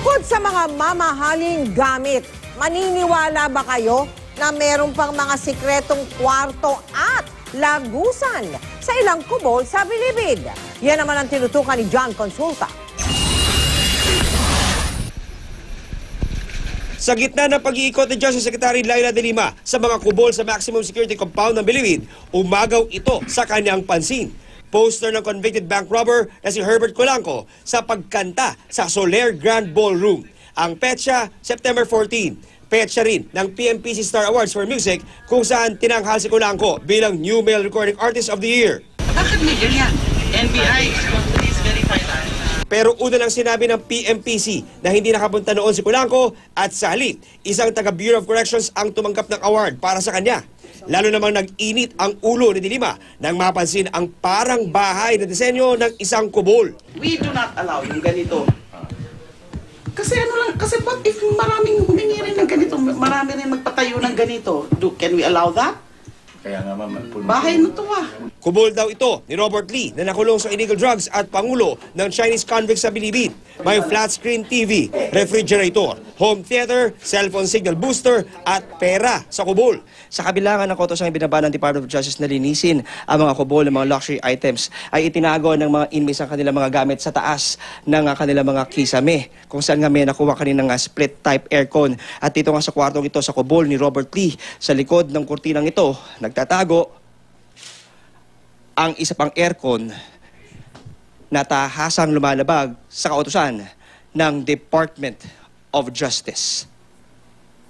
Bukod sa mga mamahaling gamit, maniniwala ba kayo na meron pang mga sikretong kwarto at lagusan sa ilang kubol sa Bilibid? Yan naman ang tinutukan ni John Consulta. Sa gitna ng pag-iikot ni Justice Secretary Laila De Lima sa mga kubol sa maximum security compound ng Bilibid, umagaw ito sa kanyang pansin. Poster ng convicted bank robber na si Herbert Colanco sa pagkanta sa Soler Grand Ballroom. Ang petsa, September 14. Petsa rin ng PMPC Star Awards for Music kung saan tinanghal si Colanco bilang New Male Recording Artist of the Year. Bakit may ganyan? NBI is verified. Pero una lang sinabi ng PMPC na hindi nakapunta noon si Colanco at sa halip, isang taga Bureau of Corrections ang tumanggap ng award para sa kanya. Lalo namang nag-init ang ulo ni De Lima nang mapansin ang parang bahay na disenyo ng isang kubol. We do not allow yung ganito. Kasi what if maraming humingi rin ng ganito, marami rin magpatayo ng ganito? Can we allow that? Kaya nga Bahay na to Kubol daw ito ni Robert Lee na nakulong sa illegal drugs at pangulo ng Chinese convicts sa Bilibid. May flat screen TV, refrigerator, home theater, cellphone signal booster at pera sa kubol. Sa kabilangan ng kautosan binaba ng Department of Justice na linisin ang mga kubol ng mga luxury items ay itinago ng mga inmates ang kanilang mga gamit sa taas ng kanilang mga kisame kung saan nga may nakuha kaninang split type aircon. At dito nga sa kwartong ito sa kubol ni Robert Lee, sa likod ng kurtinang ito, nagtatago ang isa pang aircon na tahasang lumalabag sa kautusan ng Department of Justice.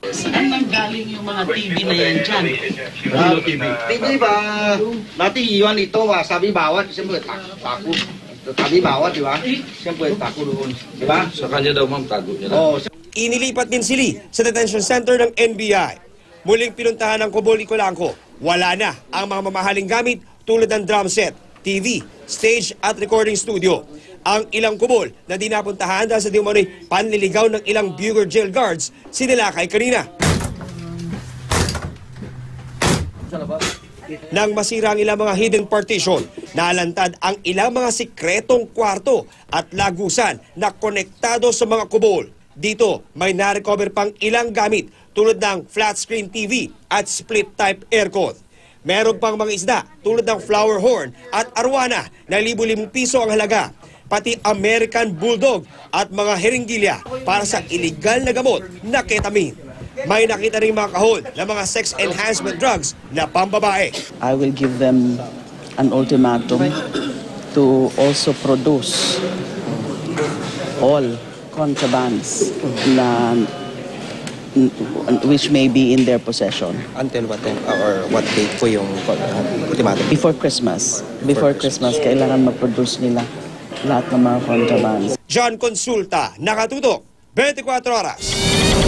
Saan nanggaling yung mga TV na yan dyan? TV ba? Nanti iwan ito, sabi bawat, siyempre takot. Sabi bawat, di ba? Siyempre takot doon. Di ba? Sa kanya daw ma'am, tago niya Oh, Inilipat din si Lee sa detention center ng NBI. Muling pinuntahan ng kubol ni Colanco. Wala na ang mga mamahaling gamit tulad ng drum set, TV, stage at recording studio. Ang ilang kubol na di napuntahan dahil sa di umano'y panliligaw ng ilang Buger jail guards sinilakay kanina. Nang masira ang ilang mga hidden partition, nalantad ang ilang mga sikretong kwarto at lagusan na konektado sa mga kubol. Dito, may na-recover pang ilang gamit tulad ng flat screen TV at split type aircon. Meron pang mga isda tulad ng flower horn at arwana na libo-libong piso ang halaga. Pati American Bulldog at mga heringgilya para sa illegal na gamot na ketamine. May nakita rin mga kahon na mga sex enhancement drugs na pambabae. I will give them an ultimatum to also produce all contrabands na which may be in their possession. Until what time or what date po yung ultimatum? Before Christmas. Before Christmas, kailangan ma-produce nila lahat ng mga contrabands. John Consulta, nakatutok, 24 oras.